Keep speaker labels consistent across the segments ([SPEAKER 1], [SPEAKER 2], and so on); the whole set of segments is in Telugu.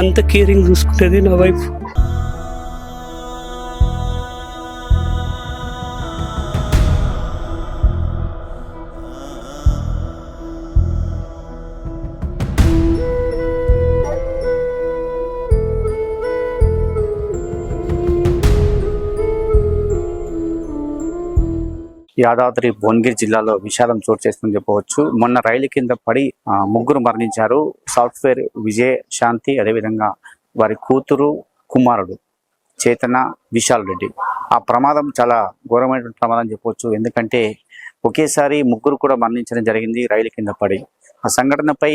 [SPEAKER 1] అంత కేరింగ్ చూసుకునేది నా వైఫ్.
[SPEAKER 2] యాదాద్రి భువనగిరి జిల్లాలో విషాదం చోటు చేసుకుని చెప్పవచ్చు. మొన్న రైలు కింద పడి ముగ్గురు మరణించారు. సాఫ్ట్వేర్ విజయ్ శాంతి, అదేవిధంగా వారి కూతురు కుమారుడు చేతన విశాల్ రెడ్డి. ఆ ప్రమాదం చాలా ఘోరమైనటువంటి ప్రమాదం చెప్పవచ్చు. ఎందుకంటే ఒకేసారి ముగ్గురు కూడా మరణించడం జరిగింది రైలు కింద పడి. ఆ సంఘటనపై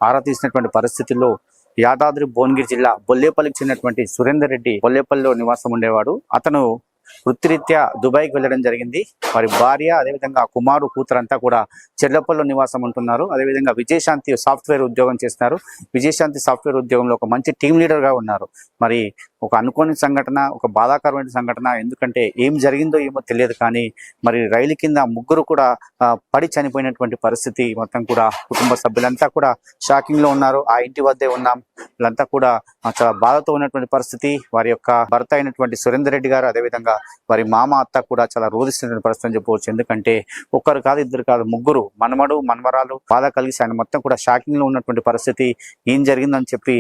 [SPEAKER 2] ఆరా తీసినటువంటి పరిస్థితుల్లో యాదాద్రి భువనగిరి జిల్లా బొల్లేపల్లికి చెందినటువంటి సురేందర్ రెడ్డి బొల్లేపల్లిలో నివాసం ఉండేవాడు. అతను వృత్తిరీత్యా దుబాయ్కి వెళ్ళడం జరిగింది. వారి భార్య, అదేవిధంగా కుమారు, కూతురంతా కూడా చెర్లపల్లిలో నివాసం ఉంటున్నారు. అదేవిధంగా విజయశాంతి సాఫ్ట్వేర్ ఉద్యోగం చేస్తున్నారు. విజయశాంతి సాఫ్ట్వేర్ ఉద్యోగంలో ఒక మంచి టీం లీడర్గా ఉన్నారు. మరి ఒక అనుకోని సంఘటన, ఒక బాధాకరమైన సంఘటన. ఎందుకంటే ఏం జరిగిందో ఏమో తెలియదు, కానీ మరి రైలు కింద ముగ్గురు కూడా పడి చనిపోయినటువంటి పరిస్థితి. మొత్తం కూడా కుటుంబ సభ్యులంతా కూడా షాకింగ్ లో ఉన్నారు. ఆ ఇంటి వద్దే ఉన్నాం. వీళ్ళంతా కూడా చాలా బాధతో ఉన్నటువంటి పరిస్థితి. వారి యొక్క భర్త అయినటువంటి సురేందర్ రెడ్డి గారు, అదేవిధంగా వారి మామ, అత్త కూడా చాలా రోధిస్తున్న పరిస్థితి అని చెప్పవచ్చు. ఎందుకంటే ఒక్కరు కాదు, ఇద్దరు కాదు, ముగ్గురు మనమడు మనవరాలు బాధ కలిసి ఆయన మొత్తం కూడా షాకింగ్ లో ఉన్నటువంటి పరిస్థితి. ఏం జరిగిందని చెప్పి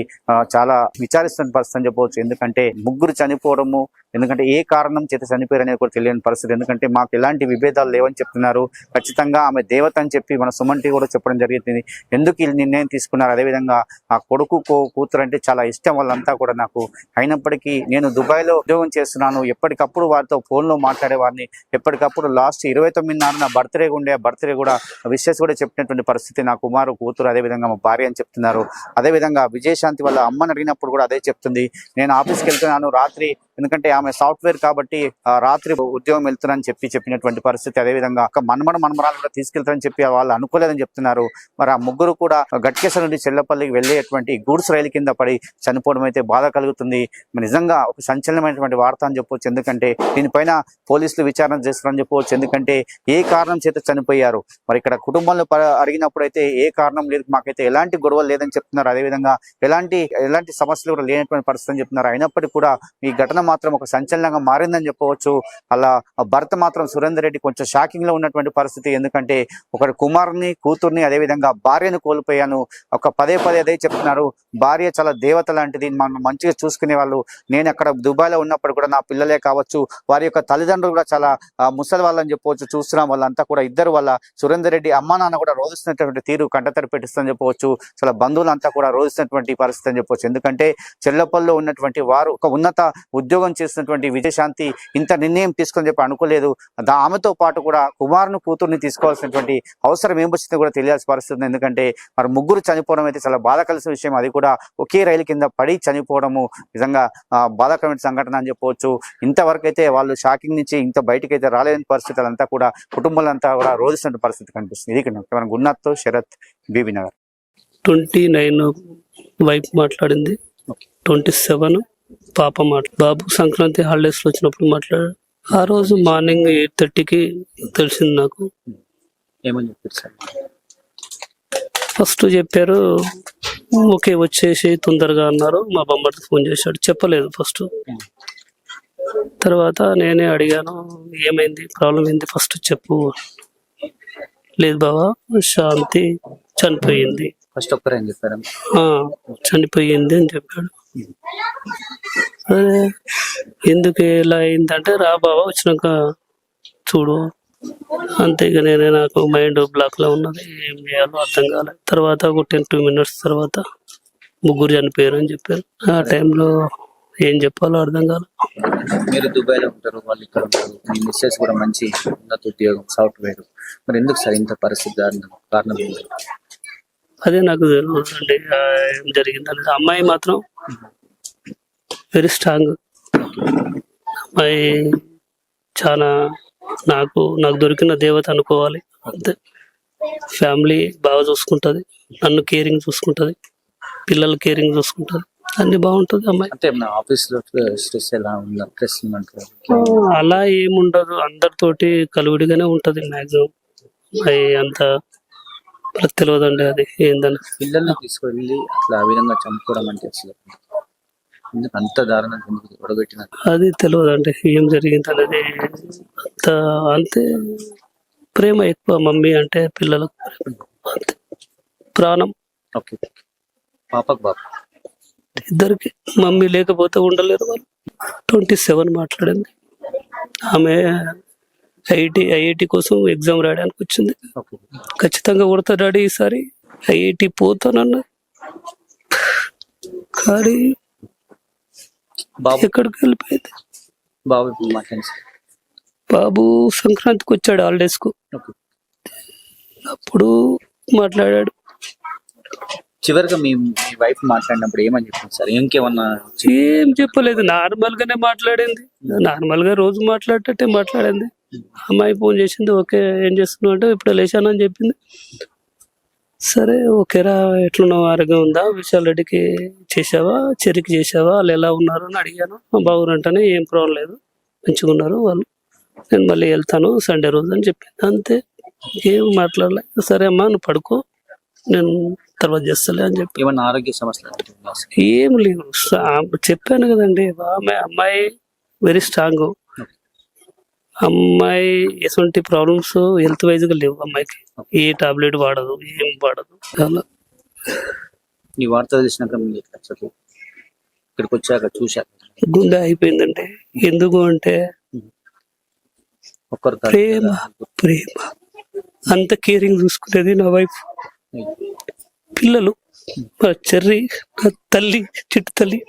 [SPEAKER 2] చాలా విచారిస్తున్న పరిస్థితి అని చెప్పవచ్చు. ఎందుకంటే ముగ్గురు చనిపోవడము, ఎందుకంటే ఏ కారణం చేత చనిపోయారు అనేది కూడా తెలియని పరిస్థితి. ఎందుకంటే మాకు ఎలాంటి విభేదాలు లేవని చెప్తున్నారు. ఖచ్చితంగా ఆమె దేవత అని చెప్పి మన సుమన్టి కూడా చెప్పడం జరిగింది. ఎందుకు ఈ నిర్ణయం తీసుకున్నారు, అదేవిధంగా ఆ కొడుకు కూతురు అంటే చాలా ఇష్టం వాళ్ళంతా కూడా నాకు. అయినప్పటికీ నేను దుబాయ్లో ఉద్యోగం చేస్తున్నాను. ఎప్పటికప్పుడు వారితో ఫోన్లో మాట్లాడేవాడిని. ఎప్పటికప్పుడు లాస్ట్ 29 నా బర్త్డే ఉండే, ఆ బర్త్డే కూడా విషెస్ కూడా చెప్పినటువంటి పరిస్థితి. నా కుమారు, కూతురు, అదేవిధంగా మా భార్య అని చెప్తున్నారు. అదేవిధంగా విజయశాంతి వాళ్ళ అమ్మని అడిగినప్పుడు కూడా అదే చెప్తుంది. నేను ఆఫీస్కి వెళ్తున్నాను రాత్రి, ఎందుకంటే ఆమె సాఫ్ట్వేర్ కాబట్టి రాత్రి ఉద్యోగం వెళ్తున్నారని చెప్పినటువంటి పరిస్థితి. అదేవిధంగా మనమరాలు కూడా తీసుకెళ్తారని చెప్పి వాళ్ళు అనుకోలేదని చెప్తున్నారు. మరి ఆ ముగ్గురు కూడా గట్కేశ్వర నుండి చెల్లపల్లికి వెళ్ళేటువంటి గూడ్స్ రైలు కింద పడి చనిపోవడం అయితే బాధ కలుగుతుంది. నిజంగా ఒక సంచలనమైనటువంటి వార్త అని చెప్పవచ్చు. ఎందుకంటే దీనిపైన పోలీసులు విచారణ చేస్తారని చెప్పవచ్చు. ఎందుకంటే ఏ కారణం చేత చనిపోయారు, మరి ఇక్కడ కుటుంబంలో అడిగినప్పుడు అయితే ఏ కారణం లేదు, మాకైతే ఎలాంటి గొడవలు లేదని చెప్తున్నారు. అదేవిధంగా ఎలాంటి సమస్యలు కూడా లేనటువంటి పరిస్థితి అని చెప్తున్నారు. అయినప్పటికీ కూడా ఈ ఘటన మాత్రం ఒక సంచలనంగా మారిందని చెప్పవచ్చు. అలా భర్త మాత్రం సురేందర్ రెడ్డి కొంచెం షాకింగ్ లో ఉన్నటువంటి పరిస్థితి. ఎందుకంటే ఒక కుమారుని, కూతుర్ని, అదేవిధంగా భార్యను కోల్పోయాను. ఒక పదే అదే చెప్తున్నారు. భార్య చాలా దేవత లాంటిది, మనం మంచిగా చూసుకునే వాళ్ళు. నేను అక్కడ దుబాయ్లో ఉన్నప్పుడు కూడా నా పిల్లలే కావచ్చు, వారి యొక్క తల్లిదండ్రులు కూడా చాలా ముసలి వాళ్ళని చెప్పవచ్చు. చూస్తున్నాం వాళ్ళంతా కూడా ఇద్దరు వాళ్ళ సురేందర్ రెడ్డి అమ్మా నాన్న కూడా రోధిస్తున్నటువంటి తీరు కంటతడి పెట్టిస్తుందని చెప్పవచ్చు. చాలా బంధువులంతా కూడా రోధిస్తున్నటువంటి పరిస్థితి అని చెప్పవచ్చు. ఎందుకంటే చెల్లపల్లిలో ఉన్నటువంటి వారు ఒక ఉన్నత ఉద్యోగం చేస్తున్నటువంటి విజయశాంతి ఇంత నిర్ణయం తీసుకొని చెప్పి అనుకోలేదు. ఆమెతో పాటు కూడా కుమారుని, కూతుర్ని తీసుకోవాల్సినటువంటి అవసరం ఏం వచ్చిందో కూడా తెలియాల్సిన పరిస్థితి. ఎందుకంటే మరి ముగ్గురు చనిపోవడం అయితే చాలా బాధ కలిసిన విషయం. అది కూడా ఒకే రైలు కింద పడి చనిపోవడము నిజంగా బాధాకరమైన సంఘటన అని చెప్పవచ్చు. ఇంతవరకు అయితే వాళ్ళు షాకింగ్ నుంచి ఇంత బయటకు అయితే రాలేని పరిస్థితులు అంతా కూడా కుటుంబాలంతా కూడా రోధిస్తున్న పరిస్థితి కనిపిస్తుంది. ఇది మన గున్నాథ్తో శరత్, బీబీ నగర్.
[SPEAKER 1] 29 వైఫ్ మాట్లాడింది, 27 పాప బాబు సంక్రాంతి హాలిడేస్ లో వచ్చినప్పుడు మాట్లాడారు. ఆ రోజు మార్నింగ్ 8:30కి తెలిసింది నాకు.
[SPEAKER 2] ఏమని చెప్పారు సార్?
[SPEAKER 1] ఫస్ట్ చెప్పారు ఓకే వచ్చేసి తొందరగా అన్నారు. మా బొమ్మడికి ఫోన్ చేశాడు, చెప్పలేదు ఫస్ట్. తర్వాత నేనే అడిగాను ఏమైంది, ప్రాబ్లం ఏంది, ఫస్ట్ చెప్పు. లేదు బావా, శాంతి చనిపోయింది,
[SPEAKER 2] ఫస్ట్ ఒక్కరేం చెప్పారు?
[SPEAKER 1] చనిపోయింది అని చెప్పాడు. అదే ఎందుకు ఇలా అయిందంటే రా బావా వచ్చినాక చూడు. అంతేగా నాకు మైండ్ బ్లాక్ లో ఉన్నది, ఏం చేయాలో అర్థం కాలేదు. తర్వాత ఒక 10-2 minutes తర్వాత ముగ్గురు చనిపోయారు అని చెప్పారు. ఆ టైంలో ఏం చెప్పాలో అర్థం కాలేదు.
[SPEAKER 2] మీరు దుబాయ్లో ఉంటారు, వాళ్ళు ఇక్కడ ఉంటారు. మీ మిస్సెస్ కూడా మంచి ఉన్నత ఉద్యోగం సాఫ్ట్వేర్. మరి ఎందుకు సార్ ఇంత పరిస్థితి కారణం ఏంటి?
[SPEAKER 1] అదే నాకు తెలియదు అండి ఏం జరిగిందని. అమ్మాయి మాత్రం వెరీ స్ట్రాంగ్. అమ్మాయి చాలా నాకు దొరికిన దేవత అనుకోవాలి. అంతే, ఫ్యామిలీ బాగా చూసుకుంటది, నన్ను కేరింగ్ చూసుకుంటది, పిల్లలు కేరింగ్ చూసుకుంటది, అన్ని బాగుంటది అమ్మాయి. అలా ఏముండదు, అందరితోటి కలివిడిగానే ఉంటది. మ్యాక్సిమం అమ్మాయి అంత వాళ్ళకి తెలియదండి అది ఏందని.
[SPEAKER 3] పిల్లల్ని తీసుకెళ్ళి అట్లా ఆ విధంగా చంపుకోవడం అంటే అసలు ఎందుకు అంత దారుణంగా ఎందుకు ఒడగొట్టినారు?
[SPEAKER 1] అది తెలియదండి ఏం జరిగింది అనేది. అంత అంతే ప్రేమ ఎక్కువ మమ్మీ అంటే పిల్లలకు, అంతే ప్రాణం
[SPEAKER 3] ఓకే. పాపకు బాబు
[SPEAKER 1] ఇద్దరికి. మమ్మీ లేకపోతే ఉండలేరు వాళ్ళు. 27 మాట్లాడింది ఆమె. ఐఐటి కోసం ఎగ్జామ్ రాయడానికి వచ్చింది.
[SPEAKER 3] ఓకే.
[SPEAKER 1] ఖచ్చితంగా కొడతా డాడీ ఈసారి ఐఐటి పోతానన్నా, కానీ
[SPEAKER 3] బాబు
[SPEAKER 1] ఎక్కడికి వెళ్ళిపోయింది.
[SPEAKER 3] బాబు ఇప్పుడు మాట్లాడి
[SPEAKER 1] బాబు సంక్రాంతికి వచ్చాడు హాలిడేస్ కు,
[SPEAKER 3] ఓకే.
[SPEAKER 1] అప్పుడు మాట్లాడాడు.
[SPEAKER 3] చివరిగా మీ మీ వైఫ్ మాట్లాడినప్పుడు ఏమని చెప్పింది సార్? ఇంకేమన్నా
[SPEAKER 1] ఏం చెప్పలేదు, నార్మల్ గానే మాట్లాడింది. నార్మల్ గా రోజు మాట్లాడేటట్టే మాట్లాడింది. అమ్మాయి ఫోన్ చేసింది, ఓకే ఏం చేస్తున్నావు అంటే ఇప్పుడు లేచాను అని చెప్పింది. సరే ఓకేరా, ఎట్లున్నావు, ఆరోగ్యం ఉందా, విశాల్ రెడ్డికి చేసావా, చెరికి చేసావా, వాళ్ళు ఎలా ఉన్నారు అని అడిగాను. బాగున్నారంటేనే ఏం ప్రాబ్లం లేదు, మంచిగా ఉన్నారు వాళ్ళు, నేను మళ్ళీ వెళ్తాను సండే రోజు అని చెప్పింది. అంతే, ఏం మాట్లాడలే. సరే అమ్మా నువ్వు పడుకో, నేను తర్వాత చేస్తలే అని చెప్పి.
[SPEAKER 3] ఏమన్నా ఆరోగ్య సమస్యలు ఉంటుందా?
[SPEAKER 1] ఏం లేవు, చెప్పాను కదండి. అమ్మాయి వెరీ స్ట్రాంగ్. అమ్మాయి ఎటువంటి ప్రాబ్లమ్స్ హెల్త్ వైజ్ గా లేవు అమ్మాయికి. ఏ టాబ్లెట్ వాడదు, ఏం వాడదు. అలా
[SPEAKER 3] ఈ వార్త తెలిసినాక మీరు ఎట్లా అసలు ఇక్కడికి వచ్చాక చూశాక
[SPEAKER 1] గుండె అయిపోయిందండి. ఎందుకు అంటే
[SPEAKER 3] ఒక్కరు
[SPEAKER 1] ప్రేమ, ప్రేమ అంత కేరింగ్ చూసుకునేది నా వైఫ్. పిల్లలు, మా చెర్రి, నా తల్లి, చిట్టు తల్లి.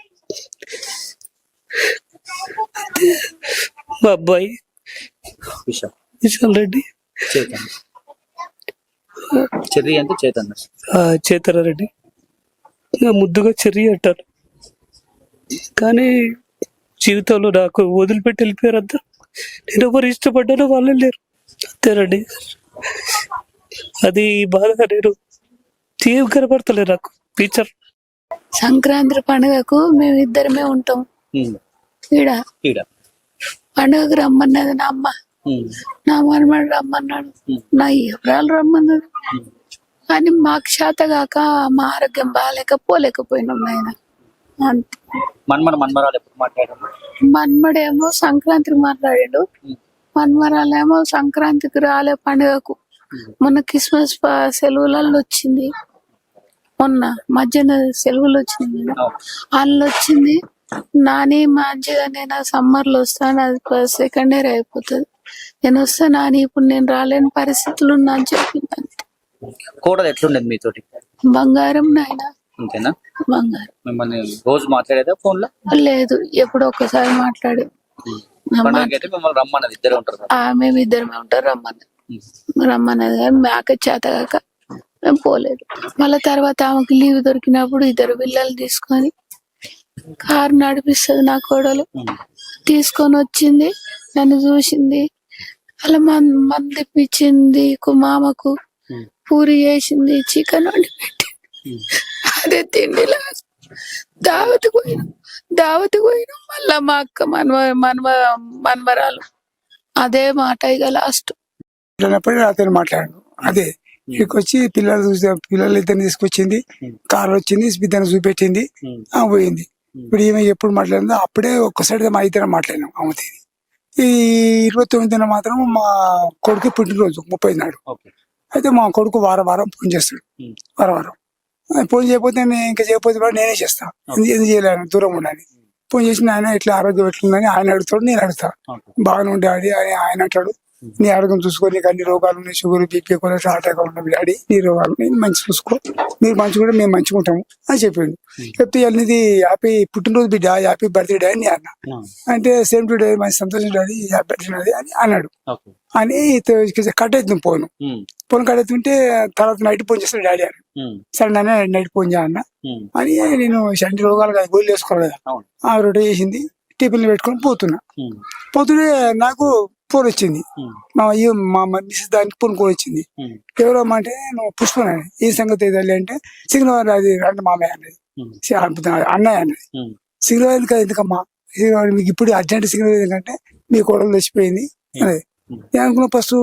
[SPEAKER 1] మా అబ్బాయి విశాల్ రెడ్డి,
[SPEAKER 3] చైతన్య, చెర్రి అంటే చైతన్య,
[SPEAKER 1] చేతన రెడ్డి, ముద్దుగా చెర్రి అంటారు. కానీ జీవితంలో నాకు వదిలిపెట్టి వెళ్ళిపోయారు అందరు. నేను ఎవరు ఇష్టపడ్డానో వాళ్ళు లేరు, అంతేనండి. అది బాధగా నేను ఏం కనపడతలే నాకు టీచర్.
[SPEAKER 4] సంక్రాంతి పండుగకు మేము ఇద్దరమే ఉంటాం ఈడ.
[SPEAKER 3] ఈడ
[SPEAKER 4] పండుగకు రమ్మన్నది నా అమ్మ, నా మనమడు రమ్మన్నాడు, నా ఎవరాలు రమ్మన్నది. కానీ మాకు చేత కాక మా ఆరోగ్యం బాగాలేక పోలేకపోయినాం నాయన. అంతే.
[SPEAKER 3] మన్మరాలు ఎప్పుడు మాట్లాడారు?
[SPEAKER 4] మన్మడేమో సంక్రాంతికి మాట్లాడాడు, మన్మరాలేమో సంక్రాంతికి రాలే పండుగకు. మొన్న క్రిస్మస్ సెలవులలో వచ్చింది, మొన్న మధ్యాహ్న సెలవులు వచ్చింది కదా, వాళ్ళు వచ్చింది. నాని మంచిగా నేను సమ్మర్ లో వస్తాను, అది సెకండ్ ఇయర్ అయిపోతుంది, నేను వస్తా నాని, ఇప్పుడు నేను రాలేని పరిస్థితులు ఉన్నా అని చెప్పింది. అంతే.
[SPEAKER 3] కోడలు ఎట్లుండేది మీతోటి?
[SPEAKER 4] బంగారం నాయన,
[SPEAKER 3] అంతేనా?
[SPEAKER 4] బంగారం.
[SPEAKER 3] మిమ్మల్ని రోజు మాట్లాడేదా ఫోన్ లో?
[SPEAKER 4] లేదు, ఎప్పుడో ఒక్కసారి మాట్లాడి.
[SPEAKER 3] పండుగకి అయితే మిమ్మల్ని రమ్మన్నది, ఇద్దరే ఉంటారు కదా?
[SPEAKER 4] మేము ఇద్దరమే ఉంటారు, రమ్మన్నది. మాకు చేత కాక మేము పోలేదు. మళ్ళీ తర్వాత ఆమెకు లీవ్ దొరికినప్పుడు ఇద్దరు పిల్లలు తీసుకొని కారు నడిపిస్తుంది నా కోడలు, తీసుకొని వచ్చింది, నన్ను చూసింది, అలా మంది తెప్పించింది, మామకు పూరి చేసింది, చికెన్ వండి పెట్టి అదే తిండిలా దావతికి పోయినాం. మళ్ళా మా అక్క మన్మరాలు అదే మాట ఇక లాస్ట్
[SPEAKER 5] అతను మాట్లాడు. అదే ఇక్కడికి వచ్చి పిల్లలు చూసే, పిల్లలు ఇద్దరిని తీసుకొచ్చింది, కారు వచ్చింది, ఇద్దరిని చూపెట్టింది, పోయింది. ఇప్పుడు ఈమె ఎప్పుడు మాట్లాడిందో అప్పుడే ఒక్కసారిగా మా ఇద్దరం మాట్లాడినాం. అమ్మతేది ఈ 29న మాత్రం మా కొడుకు పుట్టినరోజు 30 నాడు. అయితే మా కొడుకు వారం ఫోన్ చేస్తాడు, వారం ఫోన్ చేయకపోతే ఇంకా చేయకపోతే నేనే చేస్తా, ఎందుకు చేయలేను, దూరం ఉండాలి. ఫోన్ చేసిన ఆయన ఇట్లా ఆరోగ్యం ఎట్లుందని ఆయన అడుగుతాడు, నేను అడుగుతా. బాగానే ఉండే డాడీ అని ఆయన అంటాడు. నీ ఆరోగ్యం చూసుకో, నీకు అన్ని రోగాలు ఉన్నాయి, షుగర్, బీపీ, కొలెస్ట్రాల్, అటాక్ ఉన్నాయి డాడీ, నీ రోగాలు ఉన్నాయి, మంచి చూసుకో, మీరు మంచిగా కూడా మేము మంచిగా ఉంటాము అని చెప్పిండు. చెప్తే ఇది హ్యాపీ పుట్టినరోజు బిడ్డ, హ్యాపీ బర్త్డే డాడీ అని అన్న. అంటే సేమ్ టు డే, మంచి సంతోషం డాడీ, హ్యాపీ బర్త్డే అని అన్నాడు. అని కట్ అవుతుంది ఫోన్ కట్ అవుతుంటే తర్వాత నైట్ ఫోన్ చేస్తాడు డాడీ అని. సరే నాన్న నైట్ ఫోన్ చేయన్న అని నేను సంటి రోగాలు గోళ్ళు వేసుకోవాలి కదా, ఆ రొట్టె చేసింది, టిఫిన్ పెట్టుకొని పోతుంటే నాకు ఫోన్ వచ్చింది. మా మిస్సెస్ దానికి ఫోన్ వచ్చింది. ఎవరో అంటే నువ్వు పుష్పని, ఈ సంగతి ఏదాలి అంటే సింగళవారి అది రండి మామయ్య అన్నది, అన్నయ్య అన్నది. సింగళవారి కదా ఎందుకమ్మా, సింగళవారి మీకు ఇప్పుడు అర్జెంట్ సింగళవారి ఎందుకంటే మీ కోడలు తెచ్చిపోయింది అన్నది. నేను అనుకున్నా ఫస్ట్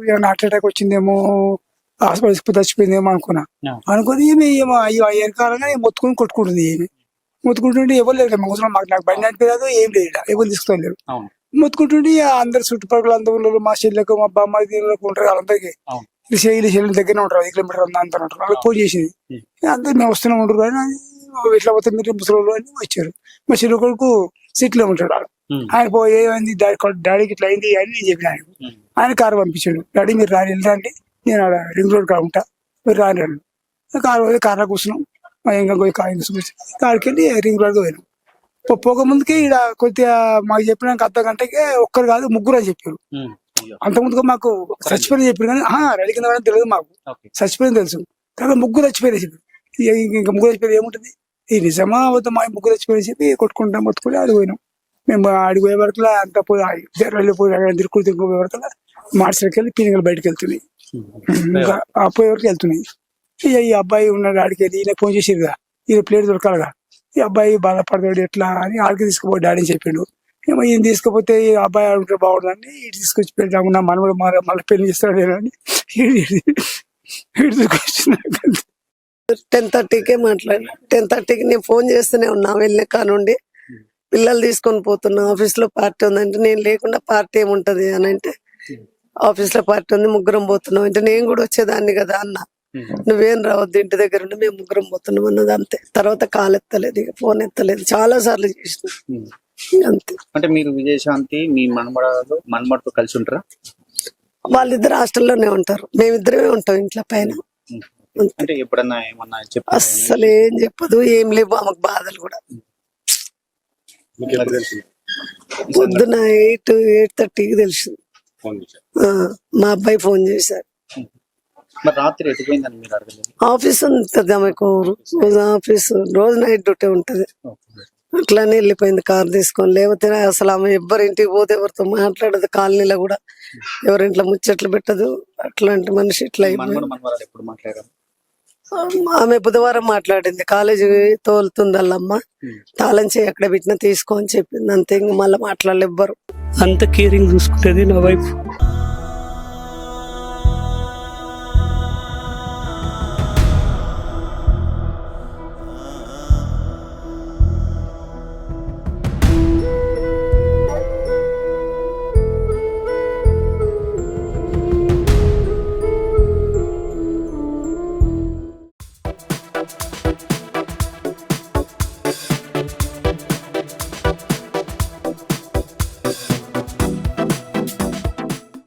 [SPEAKER 5] ఏమైనా హార్ట్ అటాక్ వచ్చిందేమో హాస్పిటల్ తీసుకుపోతే చచ్చిపోయిందేమో అనుకున్నా.
[SPEAKER 2] ఆ.
[SPEAKER 5] అనుకుని ఏమో అయ్యో ఎరకాలంగా మొత్తుకుని కొట్టుకుంటుంది. ఏమి మొత్తుకుంటుంటే ఎవరు లేరు ముసలి, నాకు బండి నడిపేదాదు ఏం లేదు, ఎవరు తీసుకెళ్ళారు.
[SPEAKER 2] అవును.
[SPEAKER 5] మొత్తుకుంటుంటే అందరు చుట్టుపక్కల అందరూ మా చెల్లెకు మా బామ్మ దీనికి ఉంటారు, వాళ్ళందరికీ
[SPEAKER 2] అవును.
[SPEAKER 5] చెల్లి దగ్గరనే ఉంటారు, 5 కిలోమీటర్ అంతా ఉంటారు. వాళ్ళకి ఫోన్ చేసింది, అందరు మేము వస్తూనే ఉంటారు అని ఇట్లా పోతే మీరు ముసలి అని వచ్చారు. మా చెల్లి కొడుకు సిటీలో ఉంటాడు. ఆయన పోయి ఏమైంది డాడీకి ఇట్లా అయింది అని నేను చెప్పిన ఆయనకు. ఆయన కారు పంపించాడు. డాడీ మీరు రాని వెళ్తా అంటే నేను ఆడ రింగ్ రోడ్ కాడ ఉంటా, మీరు రాని రాడు. కారు పోయి కార్లో కూర్చున్నాం. ఇంకా పోయి కాడికి వెళ్ళి రింగ్ రోడ్గా పోయినాం. పోక ముందుకే ఇక్కడ కొద్దిగా మాకు చెప్పినాక అర్ధ గంటకే ఒక్కరు కాదు 3 అని చెప్పారు. అంత ముందుగా మాకు చచ్చిపోయిన చెప్పారు కానీ రైలు కింద పడని తెలియదు మాకు, చచ్చిపోయింది తెలుసు. తర్వాత 3 చచ్చిపోయినా చెప్పి ఇంకా 3 చచ్చిపోయి ఏముంటుంది, ఈ నిజమా అవుతాం, మా 3 చచ్చిపోయిన చెప్పి కొట్టుకుంటాం మొత్తుకుని ఆడిపోయినాం. మేము ఆడిపోయే వరకు అంత పోయి రైలు పోయి తిరుక్కుపోయే వరకు మార్చికి వెళ్ళి పీనికలు బయటకు వెళ్తున్నాయి, ఇంకా పోయే వరకు వెళ్తున్నాయి. ఈ అబ్బాయి ఉన్నాడు ఆడికి వెళ్ళి ఈయన ఫోన్ చేసిరుగా, ఈయన ప్లేట్ దొరకాలిగా, ఈ అబ్బాయి బాధపడతాడు ఎట్లా అని ఆడికి తీసుకుపోయి డాడీ చెప్పిండు. ఏమో ఈయన తీసుకుపోతే ఈ అబ్బాయి ఆడుంటే బాగుండని ఇటు తీసుకొచ్చి పెడతాము, నా మనవడు మళ్ళీ పెళ్లి చేస్తాడు అని ఇటు తీసుకొచ్చిన.
[SPEAKER 6] 10:30కే మాట్లాడినా. 10:30కి నేను ఫోన్ చేస్తూనే ఉన్నా వెళ్ళిన కానుండి, పిల్లలు తీసుకొని పోతున్నా, ఆఫీస్ లో పార్టీ ఉందంటే నేను లేకుండా పార్టీ ఏముంటది అని అంటే, ఆఫీస్ లో పార్టీ ఉంది 3 పోతున్నాం అంటే నేను కూడా వచ్చేదాన్ని కదా అన్న, నువ్వేం రావద్దు ఇంటి దగ్గర ఉండి మేము 3 పోతున్నాం అన్నది అంతే. తర్వాత కాల్ ఎత్తలేదు, ఇక ఫోన్ ఎత్తలేదు, చాలా సార్లు చేసిన అంతే.
[SPEAKER 2] అంటే మీరు విజయశాంతి మీ మనమడతో కలిసి ఉంటారా?
[SPEAKER 6] వాళ్ళిద్దరు హాస్టల్లోనే ఉంటారు, మేమిద్దరమే ఉంటాం ఇంట్లో పైన.
[SPEAKER 2] అంటే ఎప్పుడన్నా ఏమన్నా
[SPEAKER 6] అస్సలు ఏం చెప్పదు, ఏం లేవు ఆమెకు బాధలు కూడా. పొద్దున 8:30కి తెలిసింది. మా అబ్బాయి ఫోన్ చేశారు.
[SPEAKER 2] మరి రాత్రి ఎటుపోయిందని మీరు అడగలేదు?
[SPEAKER 6] ఆఫీస్ ఉంటుంది ఆమెకు, ఆఫీస్ రోజు నైట్ డ్యూటీ ఉంటది, అట్లానే వెళ్ళిపోయింది కార్ తీసుకొని. లేకపోతే అసలు ఆమె ఎవ్వరి ఇంటికి పోతే ఎవరితో మాట్లాడదు, కాలనీలో కూడా ఎవరింట్లో ముచ్చట్లు పెట్టదు, అట్లాంటి మనిషి. ఇట్లా
[SPEAKER 2] ఎప్పుడు మాట్లాడారు?
[SPEAKER 6] ఆమె బుధవారం మాట్లాడింది, కాలేజీ తోలుతుంది వాళ్ళమ్మ, తాళం చేయి ఎక్కడ పెట్టినా తీసుకో అని చెప్పింది అంతే. ఇంక మళ్ళీ మాట్లాడలే ఎవ్వరు.
[SPEAKER 1] అంత కేరింగ్ చూసుకునేది నా వైఫ్.